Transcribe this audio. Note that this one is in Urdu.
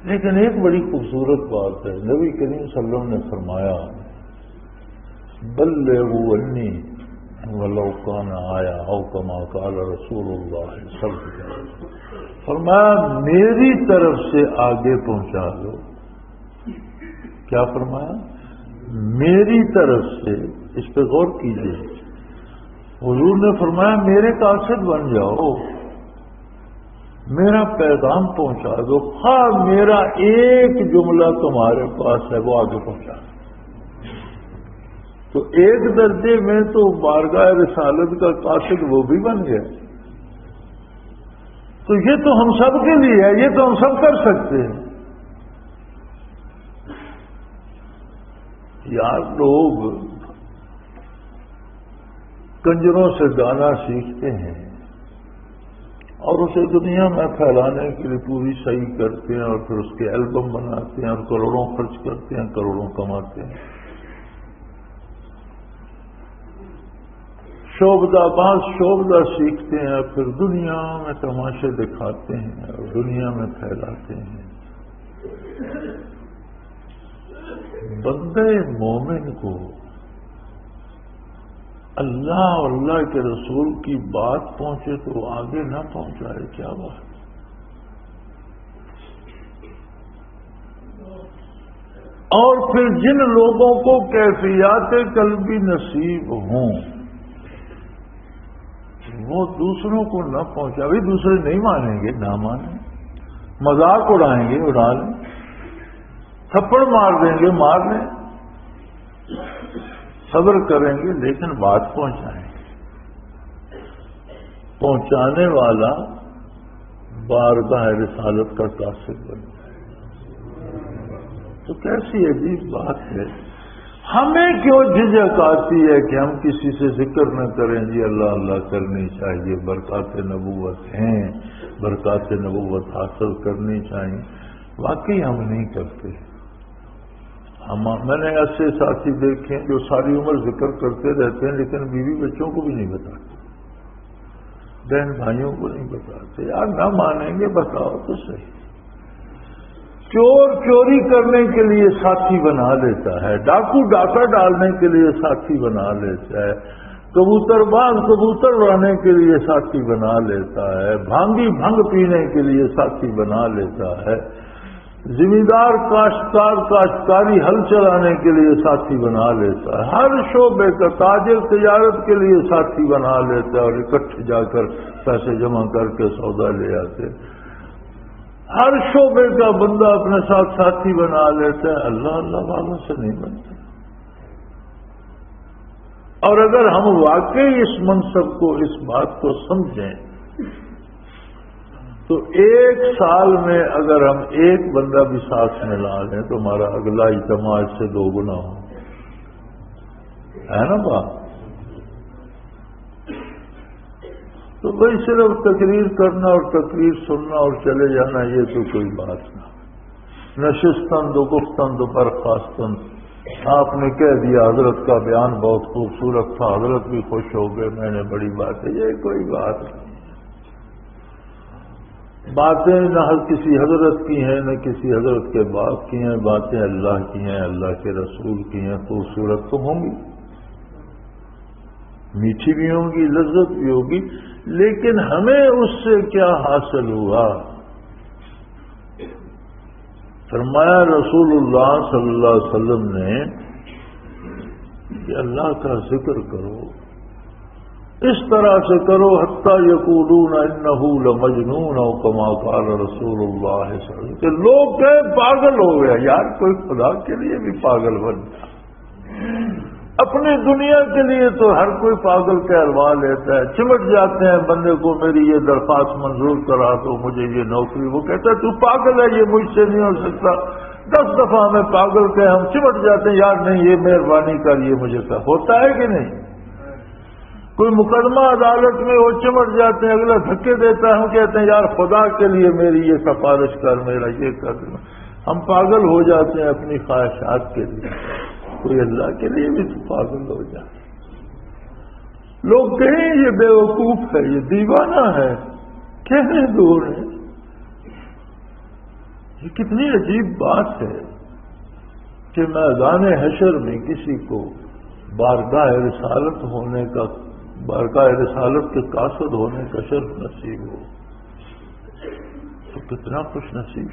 لیکن ایک بڑی خوبصورت بات ہے، نبی کریم صلی اللہ علیہ وسلم نے فرمایا بلغوا انی ولو کان آیا او کما قال رسول اللہ صلی اللہ علیہ وسلم، فرمایا میری طرف سے آگے پہنچا دو. کیا فرمایا؟ میری طرف سے. اس پہ غور کیجیے. حضور نے فرمایا میرے قاصد بن جاؤ، میرا پیغام پہنچا دو. ہاں میرا ایک جملہ تمہارے پاس ہے وہ آگے پہنچا دو. تو ایک درجے میں تو بارگاہ رسالت کا قاصد وہ بھی بن گیا. تو یہ تو ہم سب کے لیے ہے، یہ تو ہم سب کر سکتے ہیں. یار لوگ کنجروں سے گانا سیکھتے ہیں اور اسے دنیا میں پھیلانے کے لیے پوری صحیح کرتے ہیں اور پھر اس کے البم بناتے ہیں اور کروڑوں خرچ کرتے ہیں، کروڑوں کماتے ہیں. شعبدہ باز شعبدہ سیکھتے ہیں، پھر دنیا میں تماشے دکھاتے ہیں اور دنیا میں پھیلاتے ہیں. بندے مومن کو اللہ اور اللہ کے رسول کی بات پہنچے تو وہ آگے نہ پہنچائے، کیا بات. اور پھر جن لوگوں کو کیفیات قلبی نصیب ہوں وہ دوسروں کو نہ پہنچائے. دوسرے نہیں مانیں گے، نہ مانیں، مذاق اڑائیں گے، اڑا لیں، تھپڑ مار دیں گے، مار لیں، صبر کریں گے، لیکن بات پہنچائیں گے. پہنچانے والا بارگاہ رسالت کا قاصد بن جائے. تو کیسی عجیب بات ہے. ہمیں کیوں جھجک آتی ہے کہ ہم کسی سے ذکر نہ کریں؟ جی اللہ اللہ کرنی چاہیے، برکات نبوت ہیں، برکات نبوت حاصل کرنی چاہیے. واقعی ہم نہیں کرتے. میں نے ایسے ساتھی دیکھے جو ساری عمر ذکر کرتے رہتے ہیں لیکن بیوی بچوں کو بھی نہیں بتاتے، بہن بھائیوں کو نہیں بتاتے. یار نہ مانیں گے، بتاؤ تو صحیح. چور چوری کرنے کے لیے ساتھی بنا لیتا ہے، ڈاکو ڈاکہ ڈالنے کے لیے ساتھی بنا لیتا ہے، کبوتر باز کبوتر اڑانے کے لیے ساتھی بنا لیتا ہے، بھانگی بھنگ پینے کے لیے ساتھی بنا لیتا ہے، زمیندار کاشتکار کاشتکاری ہل چلانے کے لیے ساتھی بنا لیتا ہے، ہر شعبے کا تاجر تجارت کے لیے ساتھی بنا لیتا ہے اور اکٹھے جا کر پیسے جمع کر کے سودا لے آتے. ہر شعبے کا بندہ اپنے ساتھ ساتھی بنا لیتا ہے. اللہ اللہ والوں سے نہیں بنتے. اور اگر ہم واقعی اس منصب کو، اس بات کو سمجھیں تو ایک سال میں اگر ہم ایک بندہ بھی ساتھ میں لا لیں تو ہمارا اگلا اجتماع اس سے 2 گنا ہو. ہے نا بات؟ تو بھائی صرف تقریر کرنا اور تقریر سننا اور چلے جانا یہ تو کوئی بات نہ. نشستن دو گفتن دو برخاستن. آپ نے کہہ دیا حضرت کا بیان بہت خوبصورت تھا، حضرت بھی خوش ہو گئے، میں نے بڑی بات ہے، یہ کوئی بات نہیں. باتیں نہ کسی حضرت کی ہیں نہ کسی حضرت کے باپ کی ہیں، باتیں اللہ کی ہیں، اللہ کے رسول کی ہیں. خوبصورت تو ہوں گی، میٹھی بھی ہوں گی، لذت بھی ہوگی، لیکن ہمیں اس سے کیا حاصل ہوا؟ فرمایا رسول اللہ صلی اللہ علیہ وسلم نے کہ اللہ کا ذکر کرو، اس طرح سے کرو حتی یقولون انہ لمجنون او کما قال رسول اللہ صلی اللہ علیہ وسلم، کہ لوگ کہیں پاگل ہو گیا. یار کوئی خدا کے لیے بھی پاگل بن جائے. اپنی دنیا کے لیے تو ہر کوئی پاگل کہلوا لیتا ہے. چمٹ جاتے ہیں بندے کو میری یہ درخواست منظور کرا دو، مجھے یہ نوکری. وہ کہتا ہے تو پاگل ہے، یہ مجھ سے نہیں ہو سکتا. 10 دفعہ ہمیں پاگل کہے ہم چمٹ جاتے ہیں، یار نہیں یہ مہربانی کر، یہ مجھے کہا. ہوتا ہے کہ نہیں؟ کوئی مقدمہ عدالت میں وہ چمٹ جاتے ہیں، اگلا دھکے دیتا ہے، ہم کہتے ہیں یار خدا کے لیے میری یہ سفارش کر، میرا یہ کر. ہم پاگل ہو جاتے ہیں اپنی خواہشات کے لیے. کوئی اللہ کے لیے بھی تو پاگل ہو جائے. لوگ کہیں یہ بیوقوف ہے، یہ دیوانہ ہے، کہنے دور ہے. یہ کتنی عجیب بات ہے کہ میدان حشر میں کسی کو بارگاہ رسالت کے قاصد ہونے کا شرف نصیب ہو، تو کتنا خوش نصیب